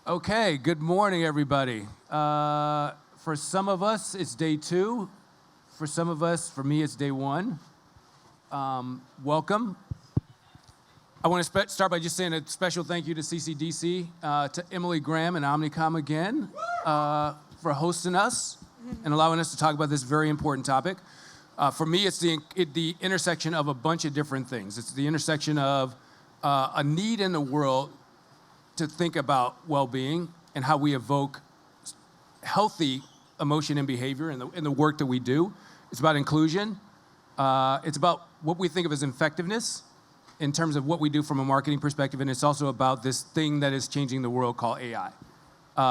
Okay, good morning, everybody. For some of us, it's day 2. For some of us, for me, it's day 1. Welcome. I want to start by just saying a special thank you to CCDC, to Emily Graham and Omnicom again for hosting us and allowing us to talk about this very important topic. For me, it's the intersection of a bunch of different things. It's the intersection of a need in the world to think about well-being and how we evoke healthy emotion and behavior in the work that we do. It's about inclusion. It's about what we think of as effectiveness in terms of what we do from a marketing perspective, and it's also about this thing that is changing the world called AI.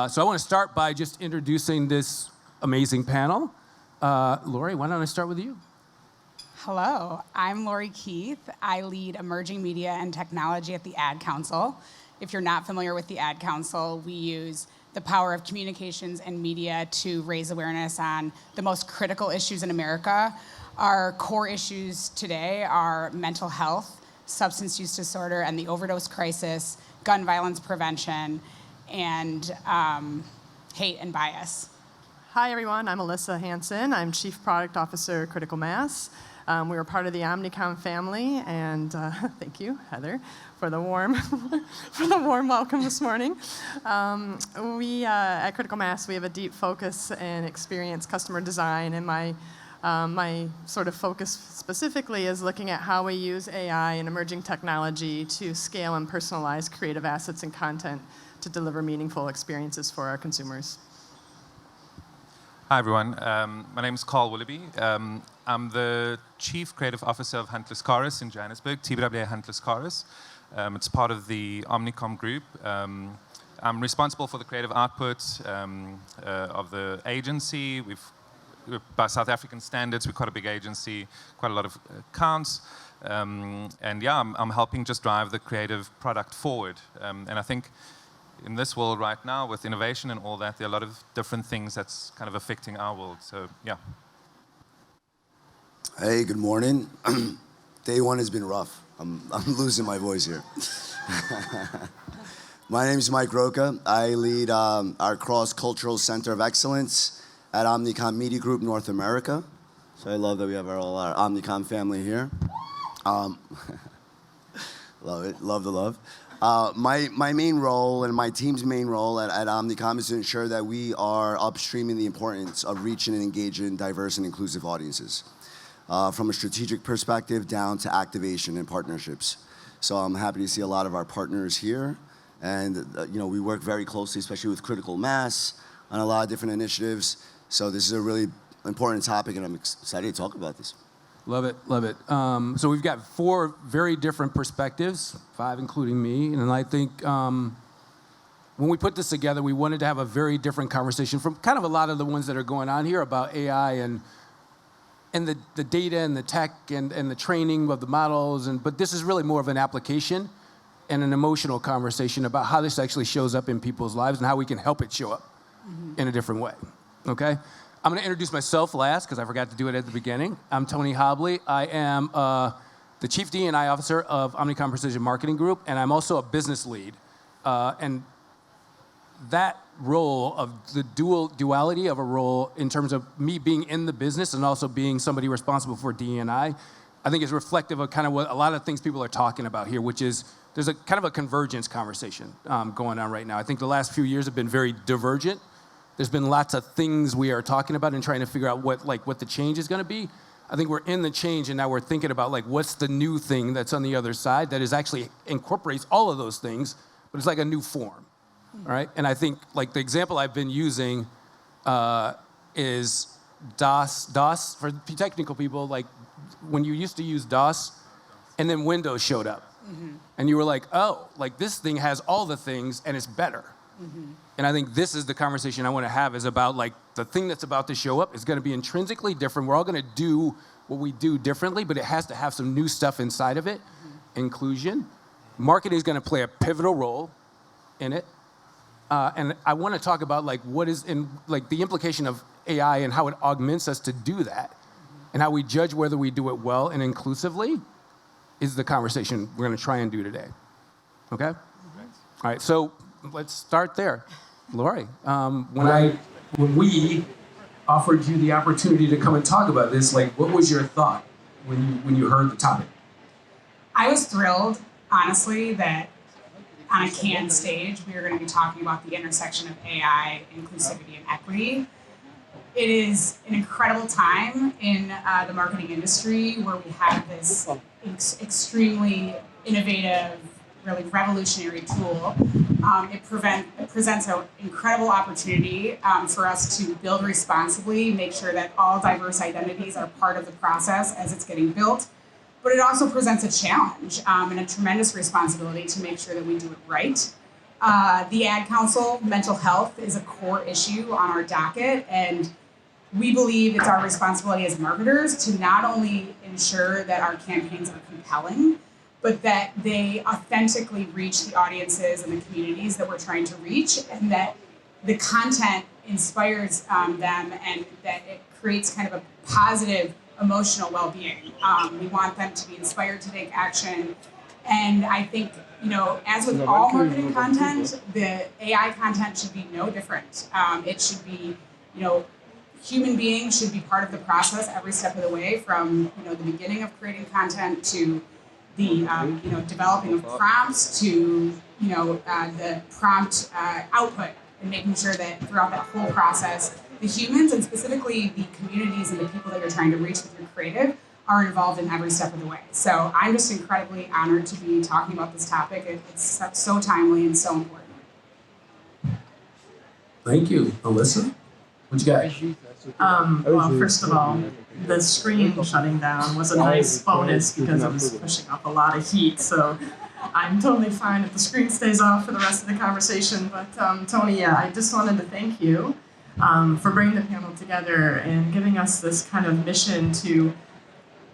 So I want to start by just introducing this amazing panel. Lori, why don't I start with you? Hello, I'm Lori Keith. I lead emerging media and technology at the Ad Council. If you're not familiar with the Ad Council, we use the power of communications and media to raise awareness on the most critical issues in America. Our core issues today are mental health, substance use disorder and the overdose crisis, gun violence prevention, and hate and bias. Hi, everyone. I'm Alyssa Hansen. I'm Chief Product Officer, Critical Mass. We were part of the Omnicom family, and thank you, Heather, for the warm welcome this morning. We at Critical Mass, we have a deep focus in experience customer design, and my sort of focus specifically is looking at how we use AI and emerging technology to scale and personalize creative assets and content to deliver meaningful experiences for our consumers. Hi, everyone. My name is Carl Willoughby. I'm the Chief Creative Officer of Huntless Chorus in Johannesburg, TBWA Huntless Chorus. It's part of the Omnicom group. I'm responsible for the creative output of the agency. By South African standards, we're quite a big agency, quite a lot of accounts. And yeah, I'm helping just drive the creative product forward. And I think in this world right now, with innovation and all that, there are a lot of different things that's kind of affecting our world. So, yeah. Hey, good morning. Day 1 has been rough. I'm losing my voice here. My name is Mike Roca. I lead our Cross-Cultural Center of Excellence at Omnicom Media Group North America. So I love that we have our Omnicom family here. Love it, love the love. My main role and my team's main role at Omnicom is to ensure that we are upstreaming the importance of reaching and engaging diverse and inclusive audiences. From a strategic perspective down to activation and partnerships. So I'm happy to see a lot of our partners here. And we work very closely, especially with Critical Mass, on a lot of different initiatives. So this is a really important topic, and I'm excited to talk about this. Love it, love it. So we've got 4 very different perspectives, 5 including me, and I think when we put this together, we wanted to have a very different conversation from kind of a lot of the ones that are going on here about AI and the data and the tech and the training of the models, but this is really more of an application and an emotional conversation about how this actually shows up in people's lives and how we can help it show up in a different way, okay? I'm going to introduce myself last because I forgot to do it at the beginning. I'm Tony Hobley. I am the Chief D&I Officer of Omnicom Precision Marketing Group, and I'm also a business lead. And that role of the duality of a role in terms of me being in the business and also being somebody responsible for D&I think is reflective of kind of what a lot of things people are talking about here, which is there's a kind of a convergence conversation going on right now. I think the last few years have been very divergent. There's been lots of things we are talking about and trying to figure out what the change is going to be. I think we're in the change, and now we're thinking about what's the new thing that's on the other side that is actually incorporates all of those things, but it's like a new form, all right? And I think the example I've been using is DOS. DOS, for technical people, when you used to use DOS, and then Windows showed up. And you were like, oh, this thing has all the things, and it's better. And I think this is the conversation I want to have is about the thing that's about to show up is going to be intrinsically different. We're all going to do what we do differently, but it has to have some new stuff inside of it. Inclusion. Marketing is going to play a pivotal role in it. And I want to talk about what is in the implication of AI and how it augments us to do that, and how we judge whether we do it well and inclusively is the conversation we're going to try and do today. Okay? All right. So let's start there. Lori, when we offered you the opportunity to come and talk about this, like, what was your thought when you heard the topic? I was thrilled, honestly, that on a canned stage we were going to be talking about the intersection of AI, inclusivity, and equity. It is an incredible time in the marketing industry where we have this extremely innovative, really revolutionary tool. It presents an incredible opportunity for us to build responsibly, make sure that all diverse identities are part of the process as it's getting built. But it also presents a challenge and a tremendous responsibility to make sure that we do it right. The Ad Council, mental health is a core issue on our docket, and we believe it's our responsibility as marketers to not only ensure that our campaigns are compelling, but that they authentically reach the audiences and the communities that we're trying to reach, and that the content inspires them and that it creates kind of a positive emotional well-being. We want them to be inspired to take action. And I think, as with all marketing content, the AI content should be no different. It should be, human beings should be part of the process every step of the way, from the beginning of creating content to the developing of prompts to the prompt output, and making sure that throughout that whole process, the humans and specifically the communities and the people that you're trying to reach with your creative are involved in every step of the way. So I'm just incredibly honored to be talking about this topic. It's so timely and so important. Thank you. Alyssa, what you got? Well, first of all, the screen shutting down was a nice bonus because it was pushing off a lot of heat. So I'm totally fine if the screen stays off for the rest of the conversation. But Tony, I just wanted to thank you for bringing the panel together and giving us this kind of mission to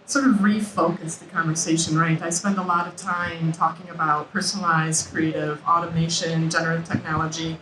sort of refocus the conversation, right? I spend a lot of time talking about personalized, creative, automation, generative technology.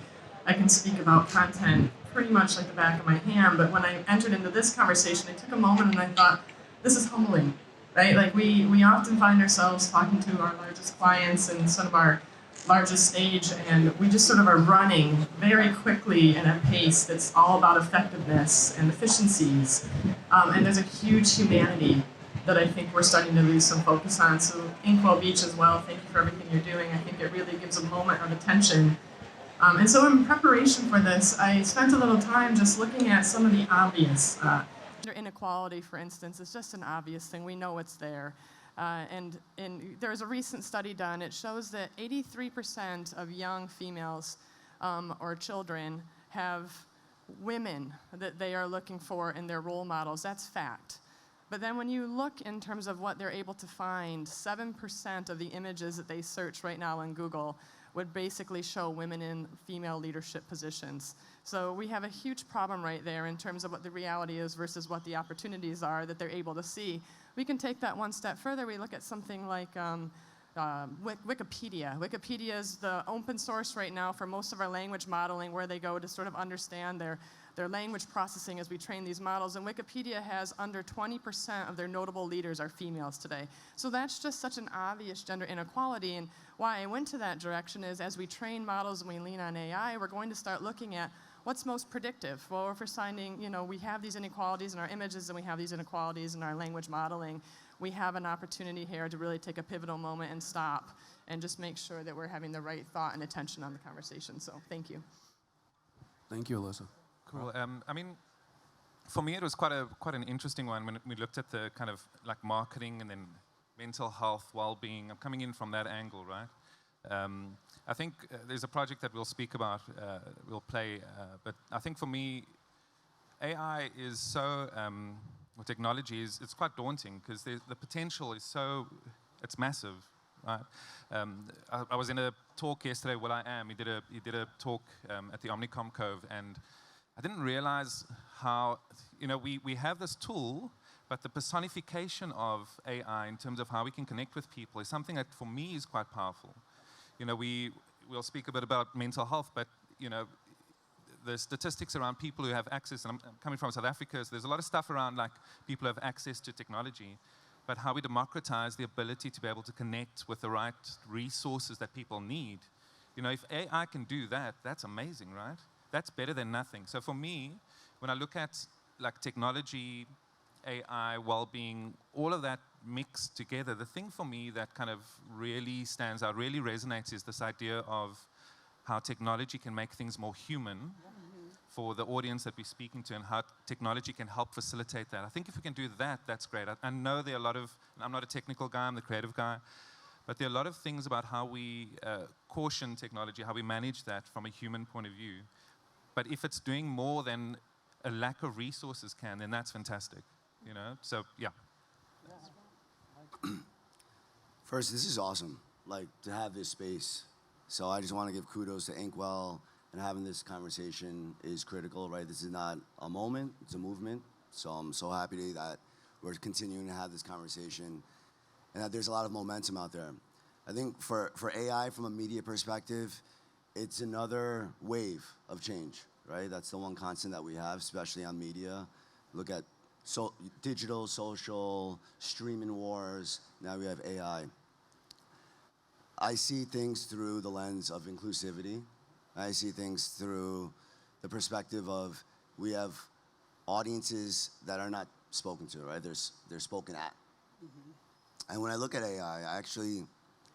I can speak about content pretty much like the back of my hand, but when I entered into this conversation, I took a moment and I thought, this is humbling, right? Like we often find ourselves talking to our largest clients and sort of our largest stage, and we just sort of are running very quickly in a pace that's all about effectiveness and efficiencies. And there's a huge humanity that I think we're starting to lose some focus on. So Inkwell Beach as well, thank you for everything you're doing. I think it really gives a moment of attention. And so in preparation for this, I spent a little time just looking at some of the obvious. Gender inequality, for instance, is just an obvious thing. We know it's there. And there was a recent study done. It shows that 83% of young females or children have women that they are looking for in their role models. That's fact. But then when you look in terms of what they're able to find, 7% of the images that they search right now in Google would basically show women in female leadership positions. So we have a huge problem right there in terms of what the reality is versus what the opportunities are that they're able to see. We can take that one step further. We look at something like Wikipedia. Wikipedia is the open source right now for most of our language modeling, where they go to sort of understand their language processing as we train these models. And Wikipedia has under 20% of their notable leaders are females today. So that's just such an obvious gender inequality. And why I went to that direction is, as we train models and we lean on AI, we're going to start looking at what's most predictive. Well, if we're finding, we have these inequalities in our images and we have these inequalities in our language modeling, we have an opportunity here to really take a pivotal moment and stop and just make sure that we're having the right thought and attention on the conversation. So thank you. Thank you, Alyssa. Cool. I mean, for me, it was quite an interesting one when we looked at the kind of like marketing and then mental health, well-being. I'm coming in from that angle, right? I think there's a project that we'll speak about, we'll play, but I think for me, AI is so, or technology is, it's quite daunting because the potential is it's massive, right? I was in a talk yesterday, Will I Am, he did a talk at the Omnicom Cove, and I didn't realize how, we have this tool, but the personification of AI in terms of how we can connect with people is something that for me is quite powerful. We'll speak a bit about mental health, but, the statistics around people who have access, and I'm coming from South Africa, so there's a lot of stuff around like people who have access to technology, but how we democratize the ability to be able to connect with the right resources that people need You know, if AI can do that, that's amazing, right? That's better than nothing. So for me, when I look at like technology, AI, well-being, all of that mixed together, the thing for me that kind of really stands out, really resonates is this idea of how technology can make things more human for the audience that we're speaking to, and how technology can help facilitate that. I think if we can do that, that's great. I know there are a lot of, and I'm not a technical guy, I'm the creative guy, but there are a lot of things about how we caution technology, how we manage that from a human point of view. But if it's doing more than a lack of resources can, then that's fantastic. You know, so yeah. First, this is awesome, like to have this space. So I just want to give kudos to Inkwell, and having this conversation is critical, right? This is not a moment, it's a movement. So I'm so happy that we're continuing to have this conversation and that there's a lot of momentum out there. I think for AI, from a media perspective, it's another wave of change, right? That's the one constant that we have, especially on media. Look at digital, social, streaming wars, now we have AI. I see things through the lens of inclusivity. I see things through the perspective of we have audiences that are not spoken to, right? They're spoken at. And when I look at AI, I actually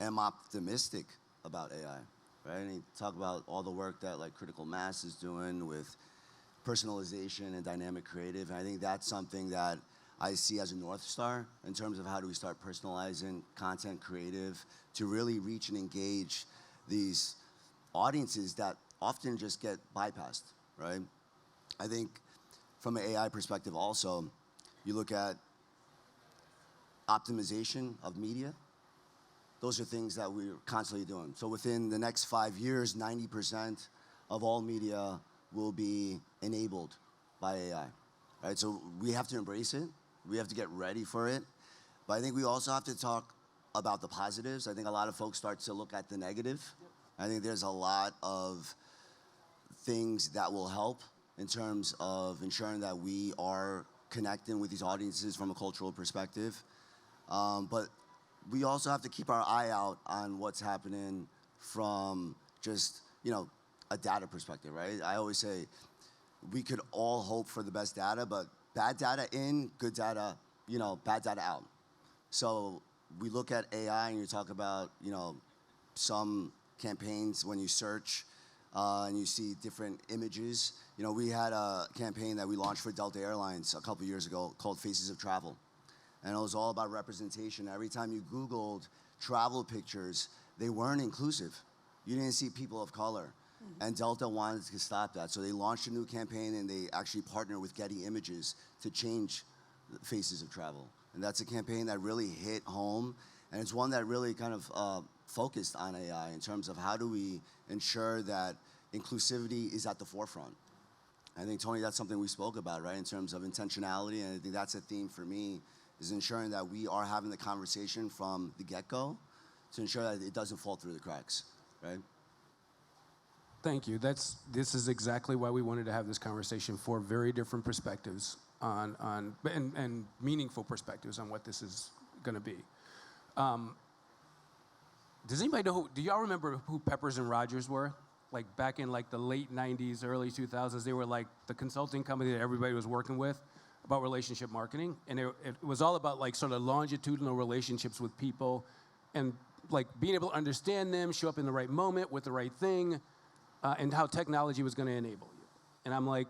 am optimistic about AI, right? And you talk about all the work that like Critical Mass is doing with personalization and dynamic creative, and I think that's something that I see as a North Star in terms of how do we start personalizing content creative to really reach and engage these audiences that often just get bypassed, right? I think from an AI perspective also, you look at optimization of media. Those are things that we're constantly doing. So within the next 5 years, 90% of all media will be enabled by AI, right? So we have to embrace it. We have to get ready for it. But I think we also have to talk about the positives. I think a lot of folks start to look at the negative. I think there's a lot of things that will help in terms of ensuring that we are connecting with these audiences from a cultural perspective. But we also have to keep our eye out on what's happening from just, a data perspective, right? I always say we could all hope for the best data, but bad data in, good data, bad data out. So we look at AI and you talk about, some campaigns when you search and you see different images. We had a campaign that we launched for Delta Airlines a couple years ago called Faces of Travel. And it was all about representation. Every time you Googled travel pictures, they weren't inclusive. You didn't see people of color. And Delta wanted to stop that. So they launched a new campaign and they actually partnered with Getty Images to change the Faces of Travel. And that's a campaign that really hit home. And it's one that really kind of focused on AI in terms of how do we ensure that inclusivity is at the forefront. I think, Tony, that's something we spoke about, right, in terms of intentionality. And I think that's a theme for me, is ensuring that we are having the conversation from the get-go to ensure that it doesn't fall through the cracks, right? Thank you. This is exactly why we wanted to have this conversation, for very different perspectives and meaningful perspectives on what this is going to be. Does anybody know do y'all remember who Peppers and Rogers were? Like back in like the late 90s, early 2000s, they were like the consulting company that everybody was working with about relationship marketing. And it was all about like sort of longitudinal relationships with people and like being able to understand them, show up in the right moment with the right thing, and how technology was going to enable you. And I'm like,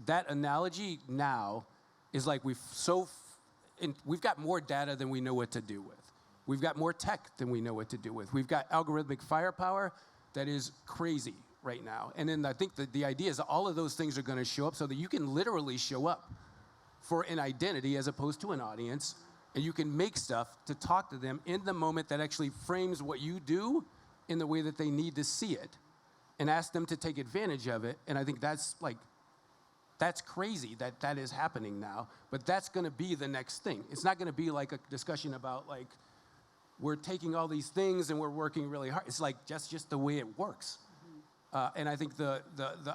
that analogy now is like we've got more data than we know what to do with. We've got more tech than we know what to do with. We've got algorithmic firepower that is crazy right now. And then I think that the idea is that all of those things are going to show up so that you can literally show up for an identity as opposed to an audience, and you can make stuff to talk to them in the moment that actually frames what you do in the way that they need to see it, and ask them to take advantage of it. And I think that's crazy that that is happening now, but that's going to be the next thing. It's not going to be like a discussion about like, we're taking all these things and we're working really hard. It's like just the way it works. And I think the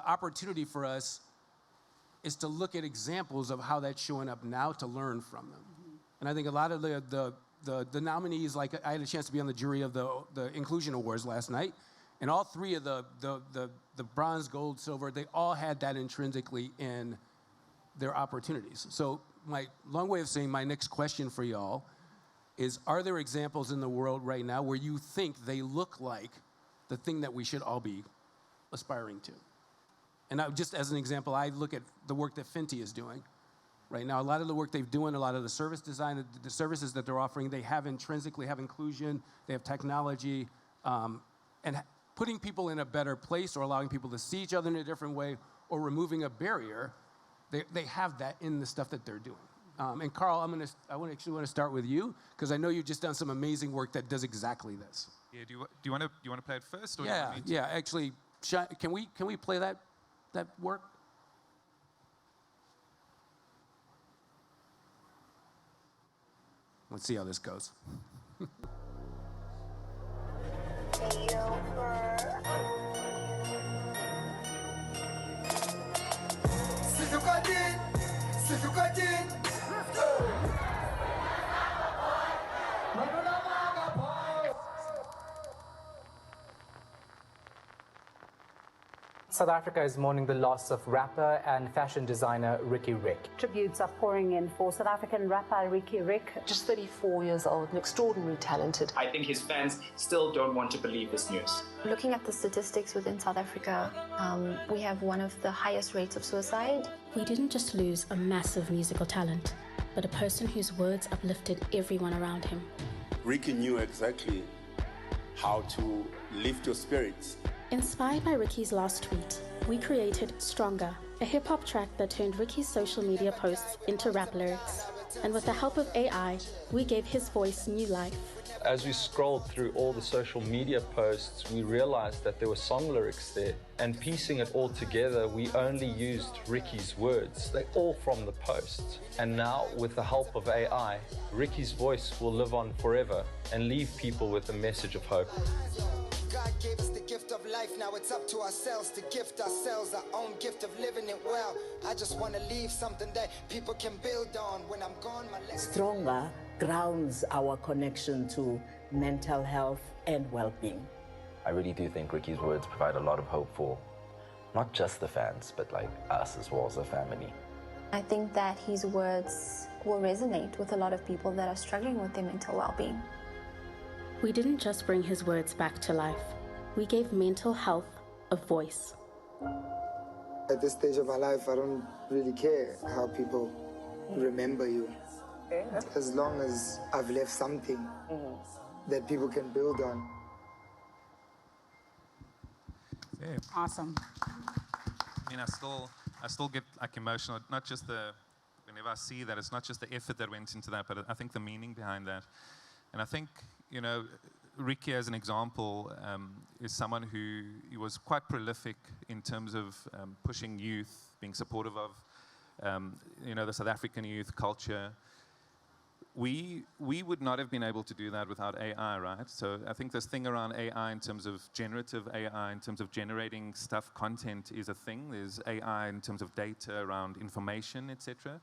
opportunity for us is to look at examples of how that's showing up now to learn from them. And I think a lot of the nominees, like I had a chance to be on the jury of the Inclusion Awards last night, And all three of the bronze, gold, silver, they all had that intrinsically in their opportunities. So my long way of saying my next question for y'all is, are there examples in the world right now where you think they look like the thing that we should all be aspiring to? And just as an example, I look at the work that Fenty is doing right now. A lot of the work they're doing, a lot of the service design, the services that they're offering, they have intrinsically have inclusion, they have technology, and putting people in a better place or allowing people to see each other in a different way or removing a barrier. They have that in the stuff that they're doing. And Carl, I actually want to start with you because I know you've just done some amazing work that does exactly this. Yeah. Do you want to play it first? Or Yeah. Yeah. Actually, can we play that work? Let's see how this goes. South Africa is mourning the loss of rapper and fashion designer Ricky Rick. Tributes are pouring in for South African rapper Ricky Rick. Just 34 years old and extraordinarily talented. I think his fans still don't want to believe this news. Looking at the statistics within South Africa, we have one of the highest rates of suicide. We didn't just lose a massive musical talent, but a person whose words uplifted everyone around him. Ricky knew exactly how to lift your spirits. Inspired by Ricky's last tweet, we created Stronger, a hip-hop track that turned Ricky's social media posts into rap lyrics. And with the help of AI, we gave his voice new life. As we scrolled through all the social media posts, we realized that there were song lyrics there. And piecing it all together, we only used Ricky's words. They're all from the post. And now, with the help of AI, Ricky's voice will live on forever and leave people with a message of hope. God gave us the gift of life, now it's up to ourselves to gift ourselves our own gift of living it well. I just want to leave something that people can build on. When I'm gone, my legacy. Stronger grounds our connection to mental health and well-being. I really do think Ricky's words provide a lot of hope for not just the fans, but like us as well as a family. I think that his words will resonate with a lot of people that are struggling with their mental well-being. We didn't just bring his words back to life. We gave mental health a voice. At this stage of my life, I don't really care how people remember you. As long as I've left something that people can build on. Yeah. Awesome. I mean, I still get like emotional. Not just whenever I see that, it's not just the effort that went into that, but I think the meaning behind that. And I think, Ricky, as an example, is someone who was quite prolific in terms of pushing youth, being supportive of, the South African youth culture. We would not have been able to do that without AI, right? So I think this thing around AI in terms of generative AI, in terms of generating stuff, content is a thing. There's AI in terms of data around information, etc.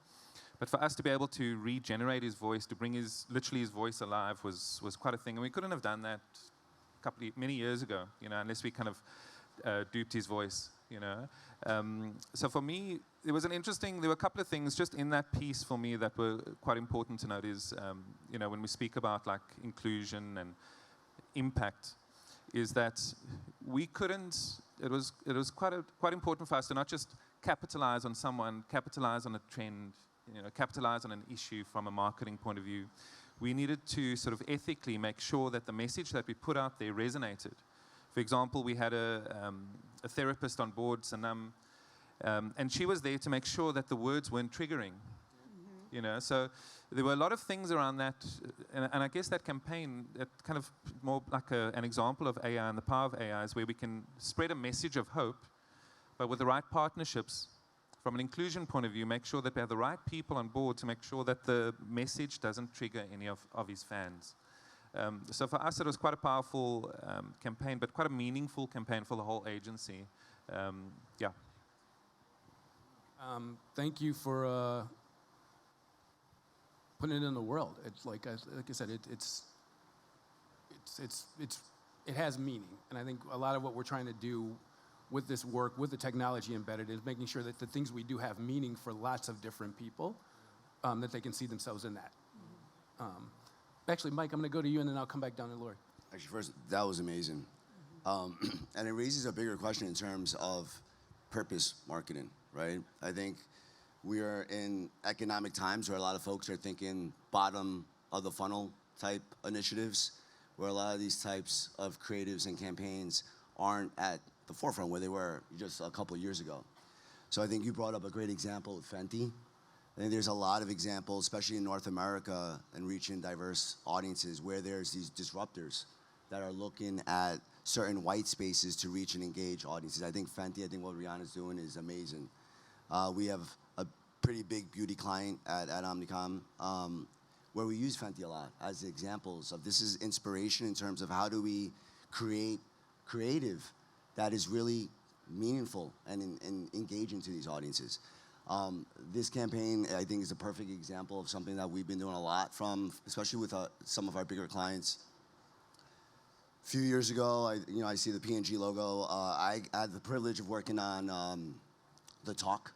But for us to be able to regenerate his voice, to bring literally his voice alive was quite a thing. And we couldn't have done that many years ago, unless we kind of duped his voice, So for me, there were a couple of things just in that piece for me that were quite important to note is, when we speak about like inclusion and impact, is that we couldn't, it was quite important for us to not just capitalize on someone, capitalize on a trend, capitalize on an issue from a marketing point of view. We needed to sort of ethically make sure that the message that we put out there resonated. For example, we had a therapist on board, Sanam, and she was there to make sure that the words weren't triggering. So there were a lot of things around that, and I guess that campaign, that kind of more like an example of AI and the power of AI is where we can spread a message of hope, but with the right partnerships, from an inclusion point of view, make sure that we have the right people on board to make sure that the message doesn't trigger any of his fans. So for us, it was quite a powerful campaign, but quite a meaningful campaign for the whole agency. Yeah. Thank you for putting it in the world. It's like I said, it has meaning. And I think a lot of what we're trying to do with this work, with the technology embedded, is making sure that the things we do have meaning for lots of different people, that they can see themselves in that. Actually, Mike, I'm going to go to you, and then I'll come back down to Lori. Actually, first, that was amazing. And it raises a bigger question in terms of purpose marketing, right? I think we are in economic times where a lot of folks are thinking bottom of the funnel type initiatives, where a lot of these types of creatives and campaigns aren't at the forefront where they were just a couple years ago. So I think you brought up a great example of Fenty. I think there's a lot of examples, especially in North America and reaching diverse audiences, where there's these disruptors that are looking at certain white spaces to reach and engage audiences. I think Fenty, I think what Rihanna's doing is amazing. We have a pretty big beauty client at Omnicom where we use Fenty a lot as examples of this is inspiration in terms of how do we create creative that is really meaningful and engaging to these audiences. This campaign, I think, is a perfect example of something that we've been doing a lot from, especially with some of our bigger clients. A few years ago, I see the P&G logo. I had the privilege of working on The Talk,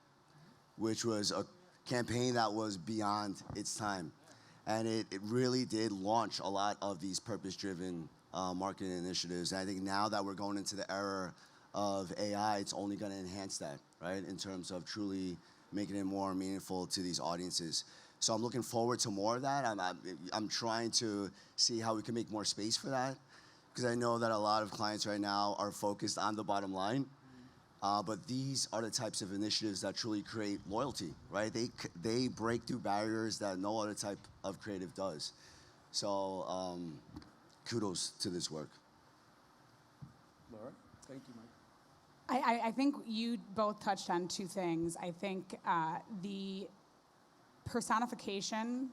which was a campaign that was beyond its time. And it really did launch a lot of these purpose-driven marketing initiatives. And I think now that we're going into the era of AI, it's only going to enhance that, right, in terms of truly making it more meaningful to these audiences. So I'm looking forward to more of that. I'm trying to see how we can make more space for that, because I know that a lot of clients right now are focused on the bottom line. But these are the types of initiatives that truly create loyalty, right? They break through barriers that no other type of creative does. So kudos to this work. Laura? Thank you, Mike. I think you both touched on two things. I think the personification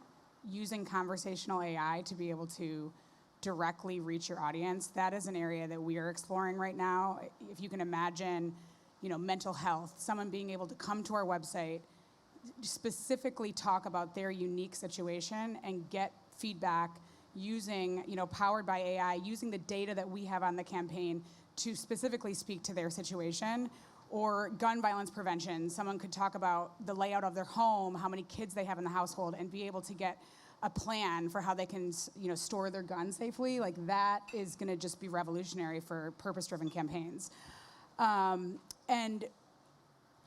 using conversational AI to be able to directly reach your audience, that is an area that we are exploring right now. If you can imagine, mental health, someone being able to come to our website, specifically talk about their unique situation and get feedback using, powered by AI, using the data that we have on the campaign to specifically speak to their situation. Or gun violence prevention. Someone could talk about the layout of their home, how many kids they have in the household, and be able to get a plan for how they can, store their guns safely. Like, that is going to just be revolutionary for purpose-driven campaigns. And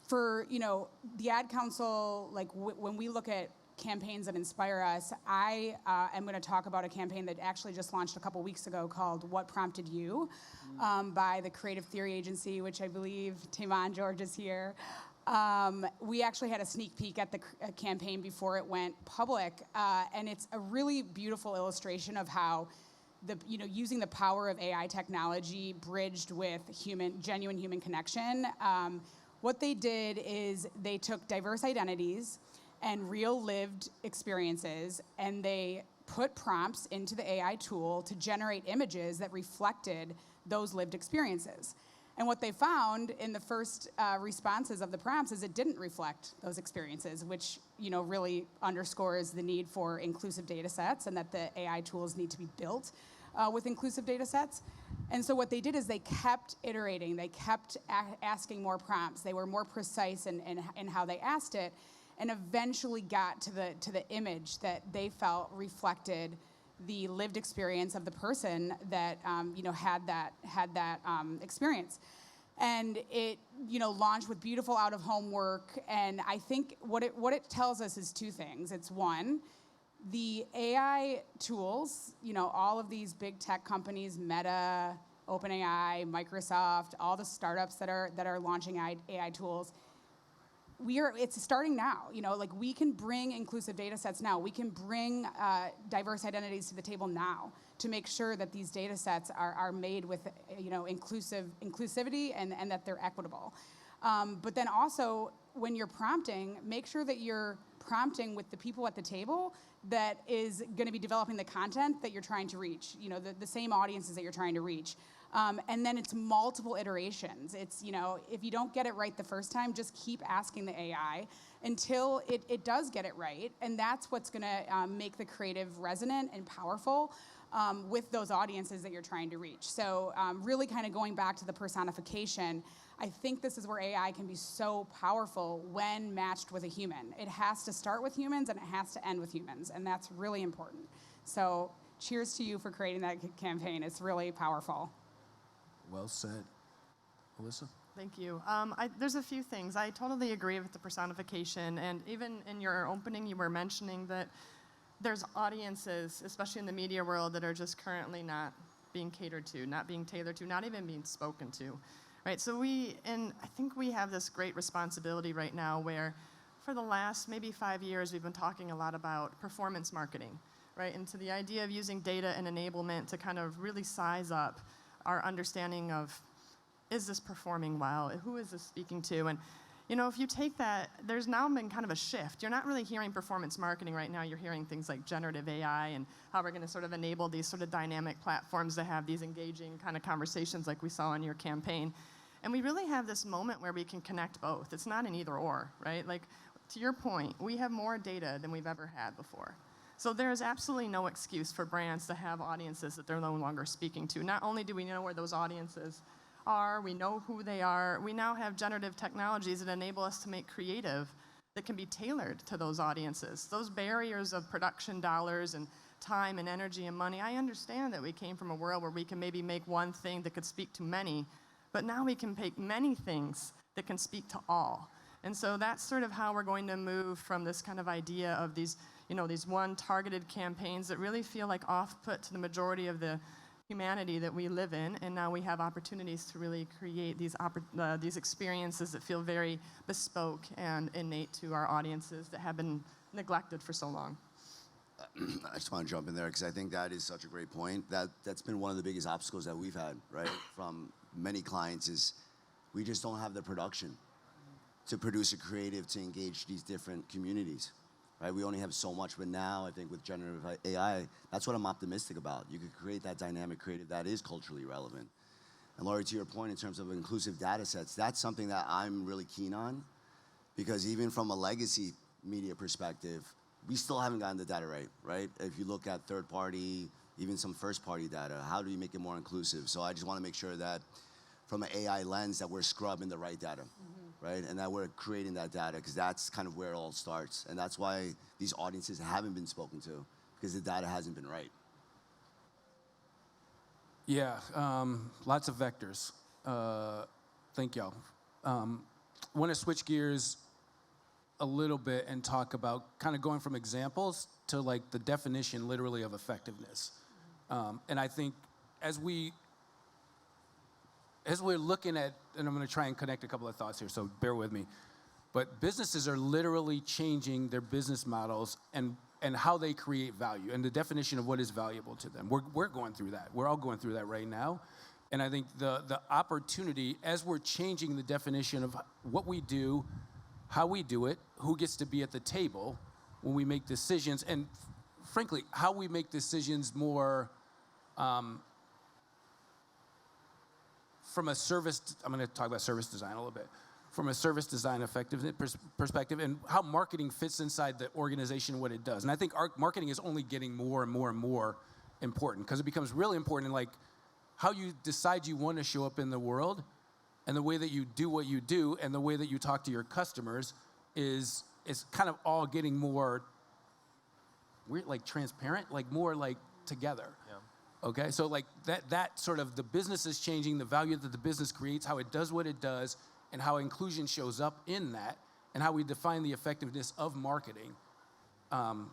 for, the Ad Council, when we look at campaigns that inspire us, I am going to talk about a campaign that actually just launched a couple weeks ago called What Prompted You, by the Creative Theory Agency, which I believe Tayvon George is here. We actually had a sneak peek at the campaign before it went public, and it's a really beautiful illustration of how using the power of AI technology bridged with genuine human connection. What they did is they took diverse identities and real lived experiences, and they put prompts into the AI tool to generate images that reflected those lived experiences. And what they found in the first responses of the prompts is it didn't reflect those experiences, which really underscores the need for inclusive data sets and that the AI tools need to be built with inclusive data sets. And so what they did is they kept iterating. They kept asking more prompts. They were more precise in how they asked it, and eventually got to the image that they felt reflected the lived experience of the person that had that experience. And it launched with beautiful out-of-home work. And I think what it tells us is two things. It's one, the AI tools, all of these big tech companies, Meta, OpenAI, Microsoft, all the startups that are launching AI tools, it's starting now. We can bring inclusive data sets now. We can bring diverse identities to the table now to make sure that these data sets are made with inclusivity and that they're equitable. But then also, when you're prompting, make sure that you're prompting with the people at the table that is going to be developing the content that you're trying to reach, the same audiences that you're trying to reach. And then it's multiple iterations. It's, if you don't get it right the first time, just keep asking the AI until it does get it right. And that's what's going to make the creative resonant and powerful. with those audiences that you're trying to reach. So really kind of going back to the personification, I think this is where AI can be so powerful when matched with a human. It has to start with humans and it has to end with humans, and that's really important. So cheers to you for creating that campaign. It's really powerful. Well said. Alyssa? Thank you. There's a few things. I totally agree with the personification, and even in your opening, you were mentioning that there's audiences, especially in the media world, that are just currently not being catered to, not being tailored to, not even being spoken to, right? So I think we have this great responsibility right now where for the last maybe 5 years, we've been talking a lot about performance marketing, right? And to the idea of using data and enablement to kind of really size up our understanding of, is this performing well? Who is this speaking to? And if you take that, there's now been kind of a shift. You're not really hearing performance marketing right now. You're hearing things like generative AI and how we're going to sort of enable these sort of dynamic platforms to have these engaging kind of conversations like we saw in your campaign. And we really have this moment where we can connect both. It's not an either or, right? Like, to your point, we have more data than we've ever had before. So there is absolutely no excuse for brands to have audiences that they're no longer speaking to. Not only do we know where those audiences are, we know who they are, we now have generative technologies that enable us to make creative that can be tailored to those audiences. Those barriers of production dollars and time and energy and money, I understand that we came from a world where we can maybe make one thing that could speak to many, but now we can make many things that can speak to all. And so that's sort of how we're going to move from this kind of idea of these one targeted campaigns that really feel like off-put to the majority of the humanity that we live in, and now we have opportunities to really create these experiences that feel very bespoke and innate to our audiences that have been neglected for so long. I just want to jump in there because I think that is such a great point. That's been one of the biggest obstacles that we've had, right, from many clients is we just don't have the production to produce a creative to engage these different communities. Right? We only have so much, but now I think with generative AI, that's what I'm optimistic about. You could create that dynamic creative that is culturally relevant. And Laurie, to your point in terms of inclusive data sets, that's something that I'm really keen on because even from a legacy media perspective, we still haven't gotten the data right? If you look at third party, even some first party data, how do you make it more inclusive? So I just want to make sure that from an AI lens that we're scrubbing the right data. Right? And that we're creating that data because that's kind of where it all starts. And that's why these audiences haven't been spoken to because the data hasn't been right. Yeah, lots of vectors. Thank y'all. Want to switch gears a little bit and talk about kind of going from examples to like the definition literally of effectiveness. And I think as we're looking at, and I'm going to try and connect a couple of thoughts here, so bear with me. But businesses are literally changing their business models and how they create value and the definition of what is valuable to them. We're going through that. We're all going through that right now. And I think the opportunity, as we're changing the definition of what we do, how we do it, who gets to be at the table when we make decisions, and frankly, how we make decisions more from a service, I'm going to talk about service design a little bit, from a service design effectiveness perspective and how marketing fits inside the organization, what it does. And I think our marketing is only getting more and more and more important because it becomes really important in like how you decide you want to show up in the world and the way that you do what you do and the way that you talk to your customers is kind of all getting more weird, like transparent, like more like together. Yeah. Okay, so like that sort of the business is changing, the value that the business creates, how it does what it does, and how inclusion shows up in that, and how we define the effectiveness of marketing. Am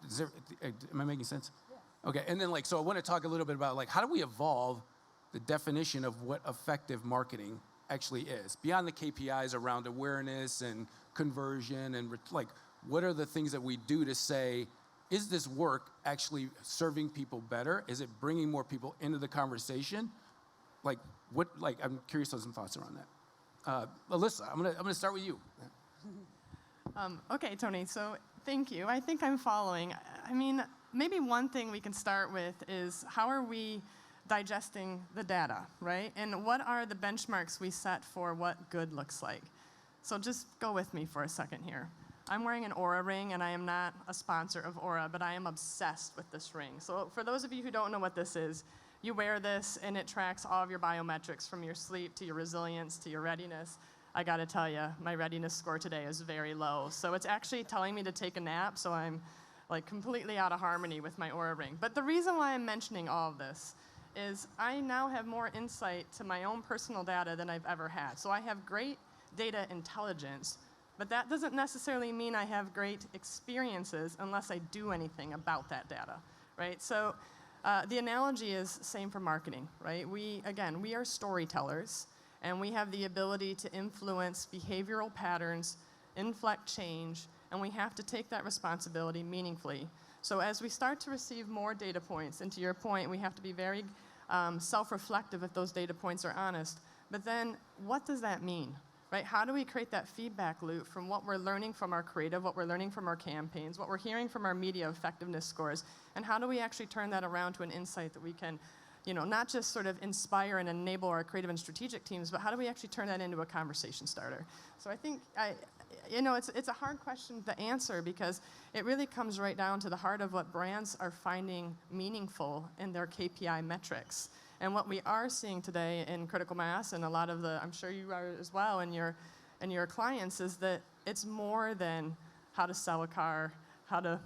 I making sense? Yeah. Okay, and then like, so I want to talk a little bit about like, how do we evolve the definition of what effective marketing actually is, beyond the KPIs around awareness and conversion, and like, what are the things that we do to say, is this work actually serving people better? Is it bringing more people into the conversation? Like, what? Like, I'm curious on some thoughts around that. Alyssa, I'm gonna start with you. Okay, Tony. So thank you. I think I'm following. I mean, maybe one thing we can start with is how are we digesting the data, right? And what are the benchmarks we set for what good looks like? So just go with me for a second here. I'm wearing an Aura ring, and I am not a sponsor of Aura, but I am obsessed with this ring. So for those of you who don't know what this is, you wear this, and it tracks all of your biometrics from your sleep to your resilience to your readiness. I got to tell you, my readiness score today is very low. So it's actually telling me to take a nap, so I'm like completely out of harmony with my Aura ring. But the reason why I'm mentioning all of this is I now have more insight to my own personal data than I've ever had. So I have great data intelligence, but that doesn't necessarily mean I have great experiences unless I do anything about that data, right? So the analogy is same for marketing, right? We are storytellers, and we have the ability to influence behavioral patterns, inflect change, and we have to take that responsibility meaningfully. So as we start to receive more data points, and to your point, we have to be very self-reflective if those data points are honest. But then what does that mean, right? How do we create that feedback loop from what we're learning from our creative, what we're learning from our campaigns, what we're hearing from our media effectiveness scores, and how do we actually turn that around to an insight that we can, not just sort of inspire and enable our creative and strategic teams, but how do we actually turn that into a conversation starter? So I think, it's a hard question to answer because it really comes right down to the heart of what brands are finding meaningful in their KPI metrics. And what we are seeing today in critical mass, and a lot of I'm sure you are as well, and your clients, is that it's more than how to sell a car, how to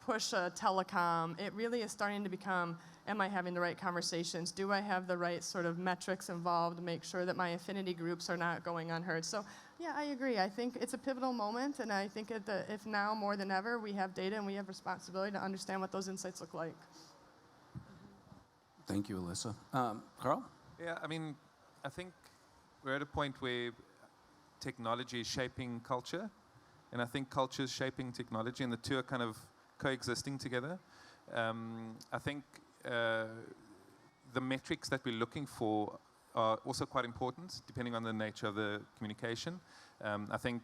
push a telecom. It really is starting to become, am I having the right conversations? Do I have the right sort of metrics involved to make sure that my affinity groups are not going unheard? So yeah, I agree. I think it's a pivotal moment, and I think if now more than ever we have data and we have responsibility to understand what those insights look like. Thank you, Alyssa. Carl? Yeah, I think we're at a point where technology is shaping culture, and I think culture is shaping technology, and the two are kind of coexisting together. I think the metrics that we're looking for are also quite important, depending on the nature of the communication. I think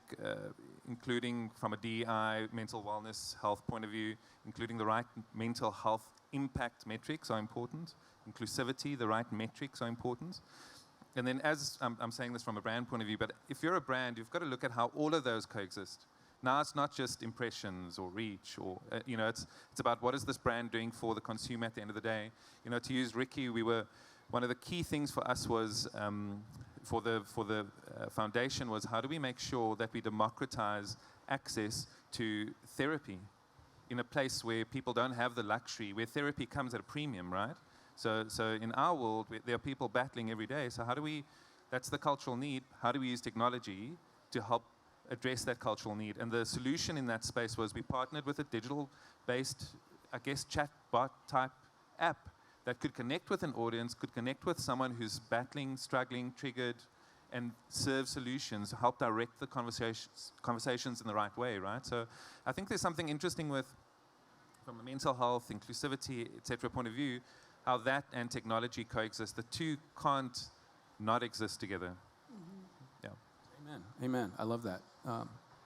including from a DEI, mental wellness, health point of view, including the right mental health impact metrics are important. Inclusivity, the right metrics are important. And then as I'm saying this from a brand point of view, but if you're a brand, you've got to look at how all of those coexist. Now it's not just impressions or reach, or it's about what is this brand doing for the consumer at the end of the day. To use Ricky, one of the key things for us was for the foundation was how do we make sure that we democratize access to therapy in a place where people don't have the luxury, where therapy comes at a premium, right? So in our world, there are people battling every day. So that's the cultural need. How do we use technology to help address that cultural need? And the solution in that space was we partnered with a digital-based, chatbot type app that could connect with an audience, could connect with someone who's battling, struggling, triggered, and serve solutions, help direct the conversations in the right way, right? So I think there's something interesting from a mental health, inclusivity, et cetera point of view, how that and technology coexist. The two can't not exist together. Mm-hmm. Yeah. Amen. I love that.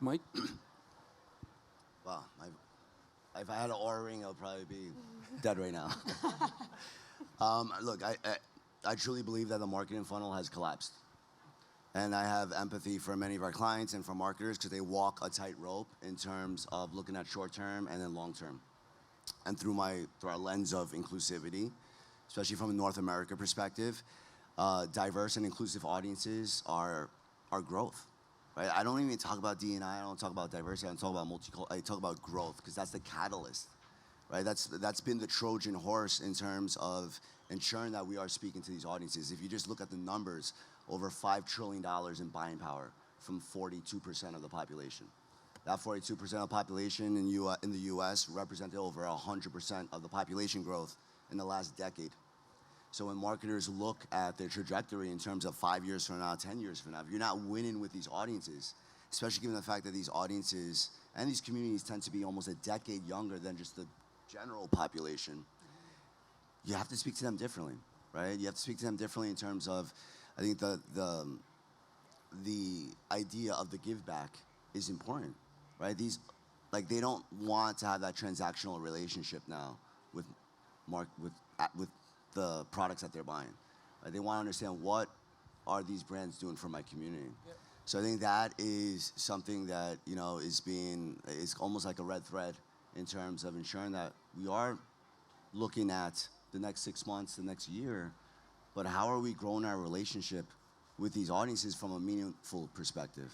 Mike? Wow. If I had an Aura ring, I would probably be dead right now. Look, I truly believe that the marketing funnel has collapsed. And I have empathy for many of our clients and for marketers because they walk a tightrope in terms of looking at short term and then long term. And through our lens of inclusivity, especially from a North America perspective, diverse and inclusive audiences are growth. Right? I don't even talk about D&I, I don't talk about diversity, I don't talk about I talk about growth because that's the catalyst. Right? That's been the Trojan horse in terms of ensuring that we are speaking to these audiences. If you just look at the numbers, over $5 trillion in buying power from 42% of the population. That 42% of the population in the US represented over 100% of the population growth in the last decade. So when marketers look at their trajectory in terms of 5 years from now, 10 years from now, if you're not winning with these audiences, especially given the fact that these audiences and these communities tend to be almost a decade younger than just the general population, you have to speak to them differently, right? You have to speak to them differently in terms of, I think the idea of the give back is important, right? They don't want to have that transactional relationship now with the products that they're buying. They want to understand what are these brands doing for my community. Yep. So I think that is something that, is almost like a red thread in terms of ensuring that we are looking at the next 6 months, the next year, but how are we growing our relationship with these audiences from a meaningful perspective,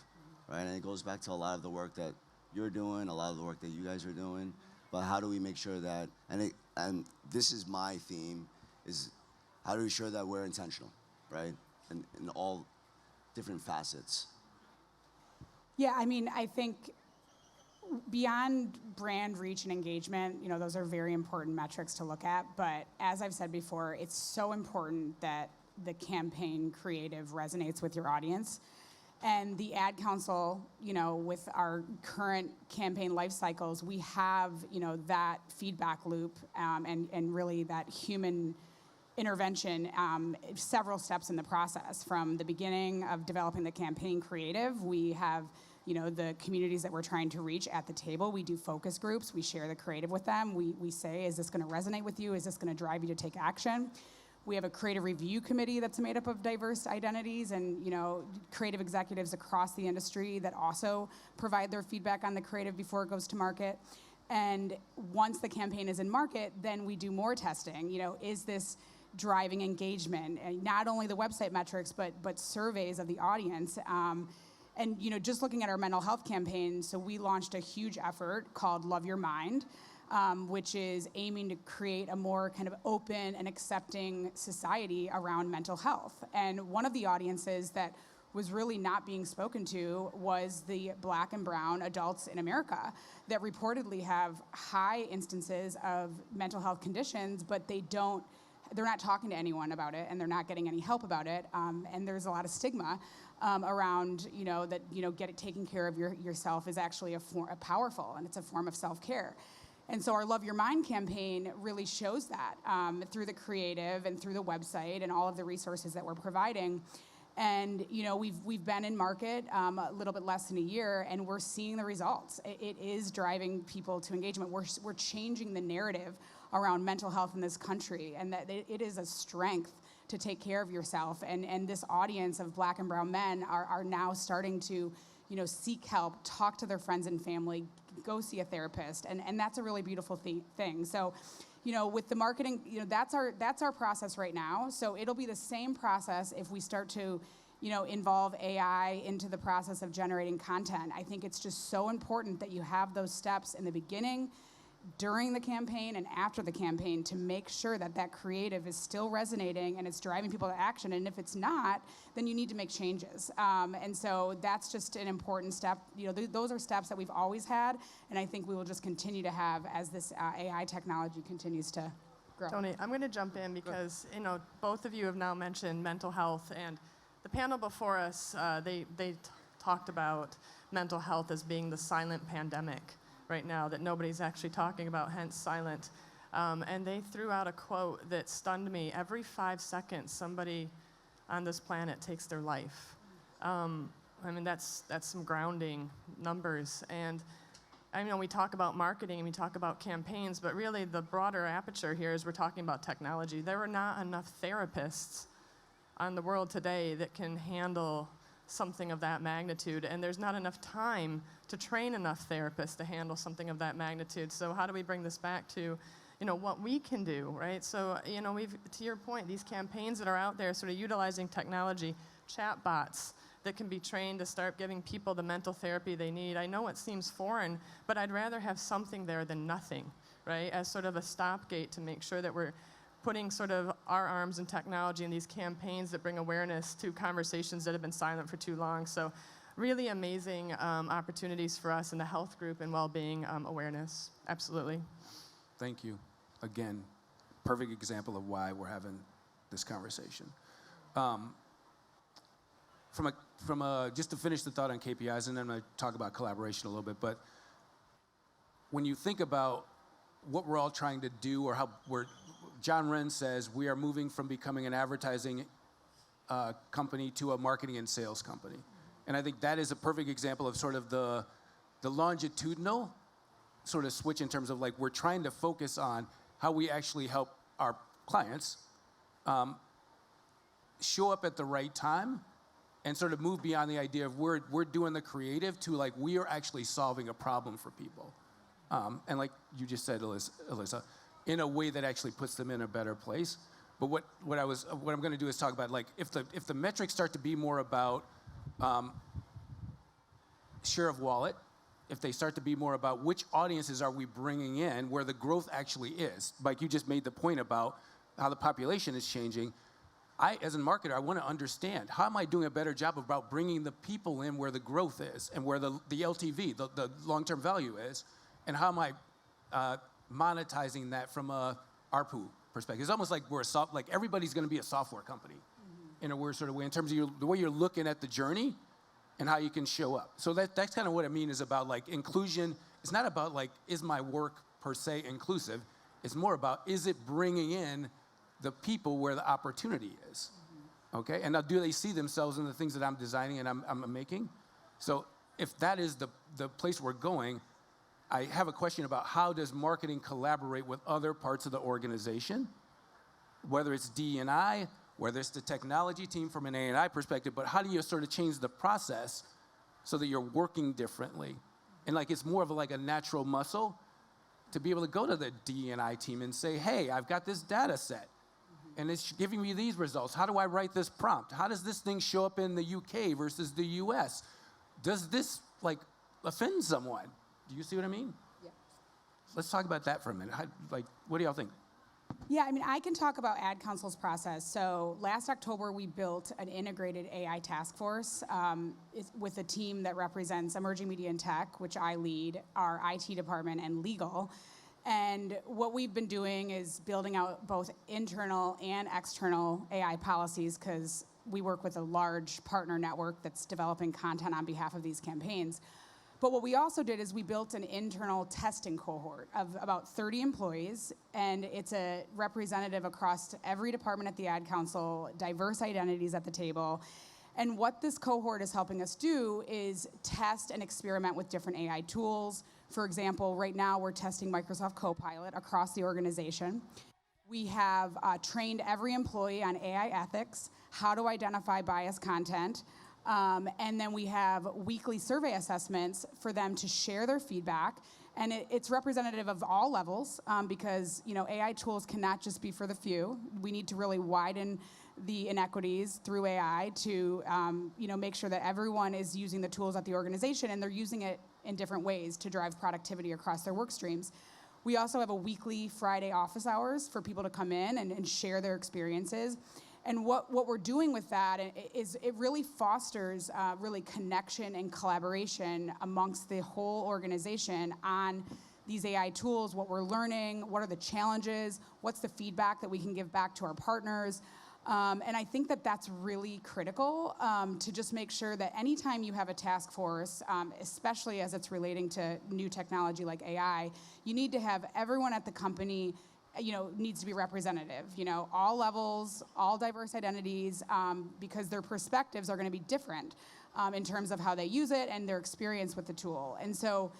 right? And it goes back to a lot of the work that you're doing, a lot of the work that you guys are doing, but how do we make sure that, and this is my theme, is how do we ensure that we're intentional, right? In all different facets. Yeah, I mean, I think beyond brand reach and engagement, those are very important metrics to look at. But as I've said before, it's so important that the campaign creative resonates with your audience. And the Ad Council, with our current campaign life cycles, we have, that feedback loop and really that human intervention, several steps in the process. From the beginning of developing the campaign creative, we have the communities that we're trying to reach at the table. We do focus groups. We share the creative with them. We say, is this going to resonate with you? Is this going to drive you to take action? We have a creative review committee that's made up of diverse identities and creative executives across the industry that also provide their feedback on the creative before it goes to market. And once the campaign is in market, then we do more testing. Is this driving engagement? And not only the website metrics, but surveys of the audience. And just looking at our mental health campaign, so we launched a huge effort called Love Your Mind, which is aiming to create a more kind of open and accepting society around mental health. And one of the audiences that was really not being spoken to was the Black and brown adults in America that reportedly have high instances of mental health conditions, but they're not talking to anyone about it, and they're not getting any help about it. And there's a lot of stigma around, that taking care of yourself is actually a powerful, and it's a form of self-care. And so our Love Your Mind campaign really shows that through the creative and through the website and all of the resources that we're providing. And we've been in market a little bit less than a year, and we're seeing the results. It is driving people to engagement. We're changing the narrative around mental health in this country, and that it is a strength to take care of yourself. And this audience of Black and brown men are now starting to seek help, talk to their friends and family, go see a therapist, and that's a really beautiful thing. So, with the marketing, that's our process right now. So it'll be the same process if we start to, involve AI into the process of generating content. I think it's just so important that you have those steps in the beginning, during the campaign, and after the campaign to make sure that creative is still resonating and it's driving people to action. And if it's not, then you need to make changes. And so that's just an important step. Those are steps that we've always had, and I think we will just continue to have as this AI technology continues to grow. Tony, I'm going to jump in because both of you have now mentioned mental health, and the panel before us, they talked about mental health as being the silent pandemic right now that nobody's actually talking about, hence silent. And they threw out a quote that stunned me. Every 5 seconds, somebody on this planet takes their life. That's some grounding numbers. And I know we talk about marketing and we talk about campaigns, but really the broader aperture here is we're talking about technology. There are not enough therapists on the world today that can handle something of that magnitude, and there's not enough time to train enough therapists to handle something of that magnitude. So how do we bring this back to, what we can do, right? So, to your point, these campaigns that are out there sort of utilizing technology, chatbots that can be trained to start giving people the mental therapy they need. I know it seems foreign, but I'd rather have something there than nothing, right? As sort of a stopgate to make sure that we're putting sort of our arms in technology in these campaigns that bring awareness to conversations that have been silent for too long. So really amazing opportunities for us in the health group and well-being awareness. Absolutely. Thank you. Again, perfect example of why we're having this conversation. Just to finish the thought on KPIs, and then I'm going to talk about collaboration a little bit, but when you think about what we're all trying to do, or how John Wren says we are moving from becoming an advertising company to a marketing and sales company. And I think that is a perfect example of sort of the longitudinal sort of switch in terms of we're trying to focus on how we actually help our clients show up at the right time and sort of move beyond the idea of we're doing the creative to like we are actually solving a problem for people. And like you just said, Alyssa, in a way that actually puts them in a better place. But what I'm going to do is talk about like if the metrics start to be more about share of wallet, if they start to be more about which audiences are we bringing in, where the growth actually is. Like you just made the point about how the population is changing. As a marketer, I want to understand how am I doing a better job about bringing the people in where the growth is and where the LTV, the long-term value is, and how am I monetizing that from a ARPU perspective. It's almost like like everybody's going to be a software company in a weird sort of way in terms of the way you're looking at the journey and how you can show up. So that's kind of what I mean is about like inclusion. It's not about like, is my work per se inclusive? It's more about, is it bringing in the people where the opportunity is? Okay, and now do they see themselves in the things that I'm designing and I'm making? So if that is the place we're going, I have a question about how does marketing collaborate with other parts of the organization, whether it's D&I, whether it's the technology team from an A&I perspective, but how do you sort of change the process so that you're working differently? And like it's more of like a natural muscle to be able to go to the D&I team and say, hey, I've got this data set and it's giving me these results. How do I write this prompt? How does this thing show up in the UK versus the US? Does this like offend someone? Do you see what I mean? Yeah. Let's talk about that for a minute. What do y'all think? Yeah, I mean, I can talk about Ad Council's process. So last October, we built an integrated AI task force with a team that represents emerging media and tech, which I lead, our IT department, and legal. And what we've been doing is building out both internal and external AI policies because we work with a large partner network that's developing content on behalf of these campaigns. But what we also did is we built an internal testing cohort of about 30 employees, and it's a representative across every department at the Ad Council, diverse identities at the table. And what this cohort is helping us do is test and experiment with different AI tools. For example, right now we're testing Microsoft Copilot across the organization. We have trained every employee on AI ethics, how to identify biased content, and then we have weekly survey assessments for them to share their feedback. And it's representative of all levels because AI tools cannot just be for the few. We need to really widen the inequities through AI to make sure that everyone is using the tools at the organization and they're using it in different ways to drive productivity across their work streams. We also have a weekly Friday office hours for people to come in and share their experiences. And what we're doing with that is it really fosters really connection and collaboration amongst the whole organization on these AI tools, what we're learning, what are the challenges, what's the feedback that we can give back to our partners. And I think that that's really critical to just make sure that anytime you have a task force, especially as it's relating to new technology like AI, you need to have everyone at the company needs to be representative, all levels, all diverse identities, because their perspectives are going to be different in terms of how they use it and their experience with the tool. And so,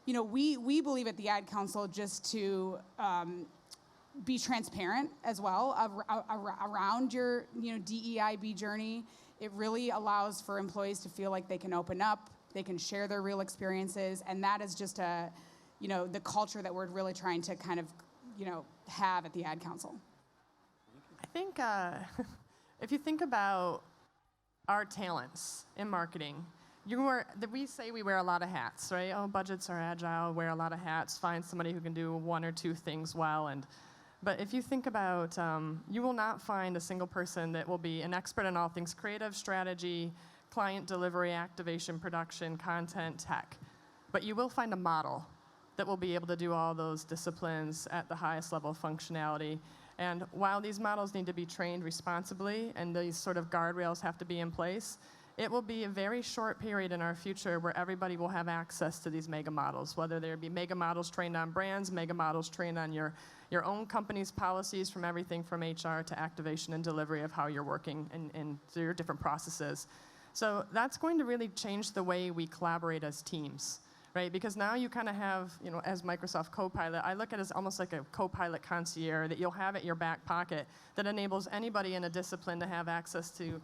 we believe at the Ad Council just to be transparent as well around your DEIB journey. It really allows for employees to feel like they can open up, they can share their real experiences, and that is just the culture that we're really trying to kind of have at the Ad Council. I think if you think about our talents in marketing, we say we wear a lot of hats, right? Oh, budgets are agile, wear a lot of hats, find somebody who can do one or two things well. But if you think about, you will not find a single person that will be an expert in all things creative, strategy, client delivery, activation, production, content, tech. But you will find a model that will be able to do all those disciplines at the highest level of functionality. And while these models need to be trained responsibly and these sort of guardrails have to be in place, it will be a very short period in our future where everybody will have access to these mega models, whether there be mega models trained on brands, mega models trained on your own company's policies, from everything from HR to activation and delivery of how you're working and through your different processes. So that's going to really change the way we collaborate as teams. Right, because now you kind of have, as Microsoft Copilot, I look at it as almost like a Copilot concierge that you'll have at your back pocket that enables anybody in a discipline to have access to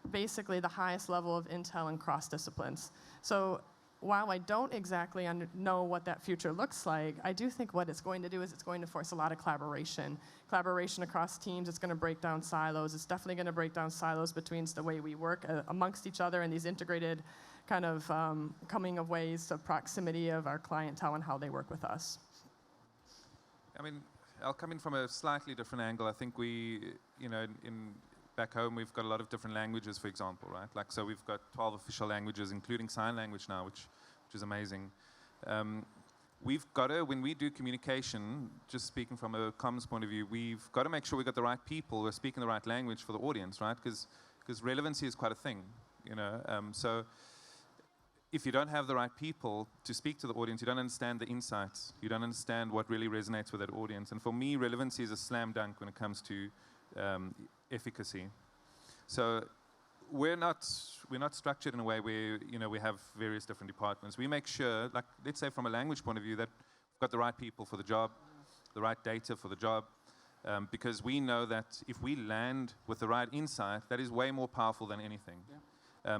basically the highest level of intel and cross disciplines. So while I don't exactly know what that future looks like, I do think what it's going to do is it's going to force a lot of collaboration. Collaboration across teams, it's going to break down silos. It's definitely going to break down silos between the way we work amongst each other and these integrated kind of coming of ways of proximity of our clientele and how they work with us. I mean, I'll come in from a slightly different angle. I think we, you know, back home, we've got a lot of different languages, for example, right? Like, so we've got 12 official languages, including sign language now, which is amazing. We've got to, when we do communication, just speaking from a comms point of view, we've got to make sure we've got the right people who are speaking the right language for the audience, right? Because relevancy is quite a thing, you know? So if you don't have the right people to speak to the audience, you don't understand the insights. You don't understand what really resonates with that audience. And for me, relevancy is a slam dunk when it comes to efficacy. So we're not structured in a way where, you know, we have various different departments. We make sure, like, let's say from a language point of view, that we've got the right people for the job, the right data for the job, because we know that if we land with the right insight, that is way more powerful than anything. Yeah.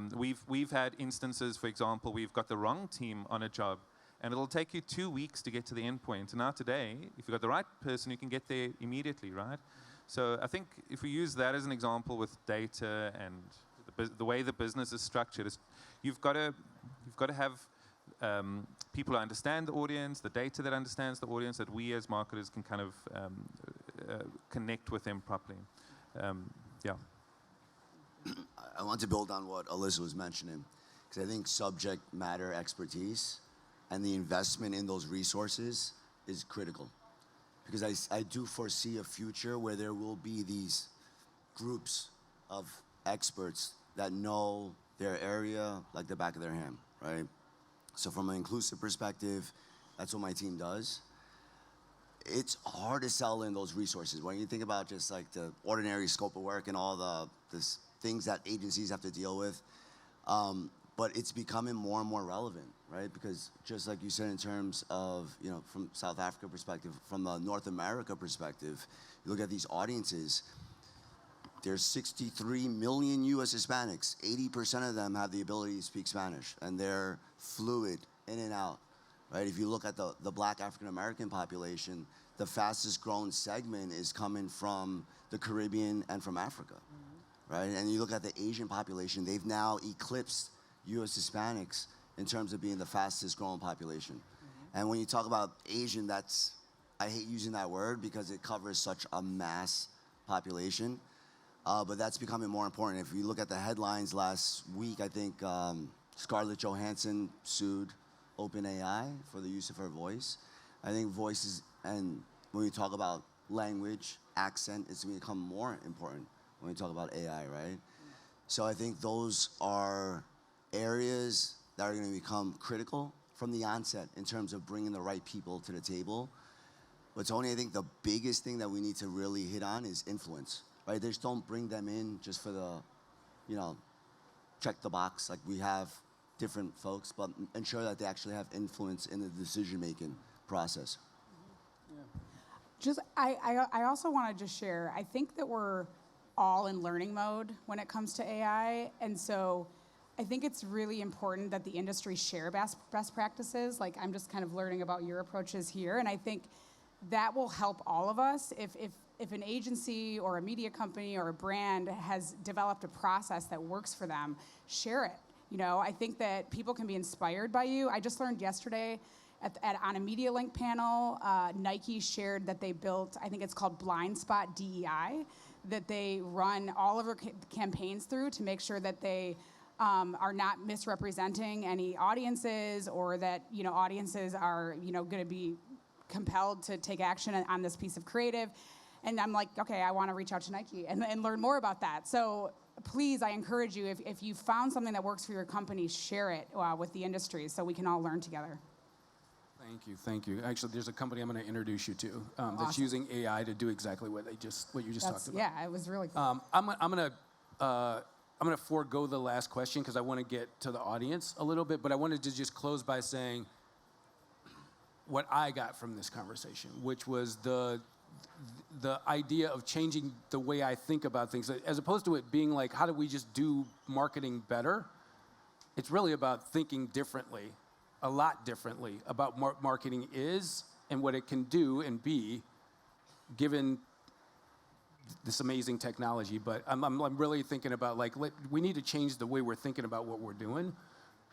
We've had instances, for example, we've got the wrong team on a job, and it'll take you 2 weeks to get to the end point. And now today, if you've got the right person, you can get there immediately, right? So I think if we use that as an example with data and the way the business is structured, you've got to have people who understand the audience, the data that understands the audience, that we as marketers can kind of connect with them properly. Yeah. I want to build on what Alyssa was mentioning, because I think subject matter expertise and the investment in those resources is critical. Because I do foresee a future where there will be these groups of experts that know their area like the back of their hand, right? So from an inclusive perspective, that's what my team does. It's hard to sell in those resources. When you think about just like the ordinary scope of work and all the things that agencies have to deal with, but it's becoming more and more relevant, right? Because just like you said, in terms of, you know, from South Africa perspective, from the North America perspective, you look at these audiences, there's 63 million US Hispanics. 80% of them have the ability to speak Spanish, and they're fluid in and out, right? If you look at the Black African American population, the fastest growing segment is coming from the Caribbean and from Africa, right? And you look at the Asian population, they've now eclipsed US Hispanics in terms of being the fastest growing population. And when you talk about Asian, I hate using that word because it covers such a mass population, but that's becoming more important. If you look at the headlines last week, I think Scarlett Johansson sued OpenAI for the use of her voice. I think voices, and when we talk about language, accent, it's going to become more important when we talk about AI, right? So I think those are areas that are going to become critical from the onset in terms of bringing the right people to the table. But Tony, I think the biggest thing that we need to really hit on is influence, right? They just don't bring them in just for the, you know, check the box. Like, we have different folks, but ensure that they actually have influence in the decision-making process. I also want to just share, I think that we're all in learning mode when it comes to AI, and so I think it's really important that the industry share best practices. Like, I'm just kind of learning about your approaches here, and I think that will help all of us. If an agency or a media company or a brand has developed a process that works for them, share it. You know, I think that people can be inspired by you. I just learned yesterday on a Media Link panel, Nike shared that they built, I think it's called Blind Spot DEI, that they run all of their campaigns through to make sure that they are not misrepresenting any audiences, or that, you know, audiences are, you know, going to be compelled to take action on this piece of creative. And I'm like, okay, I want to reach out to Nike and learn more about that. So please, I encourage you, if you found something that works for your company, share it with the industry so we can all learn together. Thank you, thank you. Actually, there's a company I'm going to introduce you to that's Awesome. using AI to do exactly what you just talked about. Yeah, it was really cool. I'm going to forego the last question because I want to get to the audience a little bit, but I wanted to just close by saying what I got from this conversation, which was the the idea of changing the way I think about things, as opposed to it being like, how do we just do marketing better? It's really about thinking differently, a lot differently, about what marketing is and what it can do and be, given this amazing technology. But I'm really thinking about, like, we need to change the way we're thinking about what we're doing,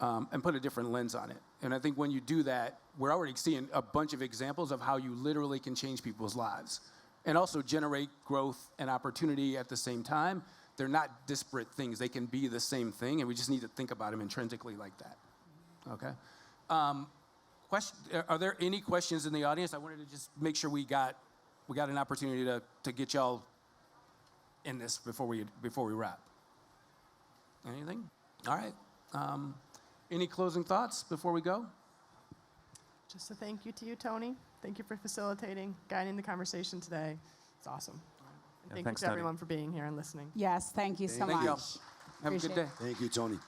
and put a different lens on it. And I think when you do that, we're already seeing a bunch of examples of how you literally can change people's lives and also generate growth and opportunity at the same time. They're not disparate things. They can be the same thing, and we just need to think about them intrinsically like that. Okay? Are there any questions in the audience? I wanted to just make sure we got an opportunity to get y'all in this before we wrap. Anything? All right. Any closing thoughts before we go? Just a thank you to you, Tony. Thank you for facilitating, guiding the conversation today. It's awesome. And thank you to everyone for being here and listening. Yes, thank you so much. Thank you all. Have a good day. Thank you, Tony.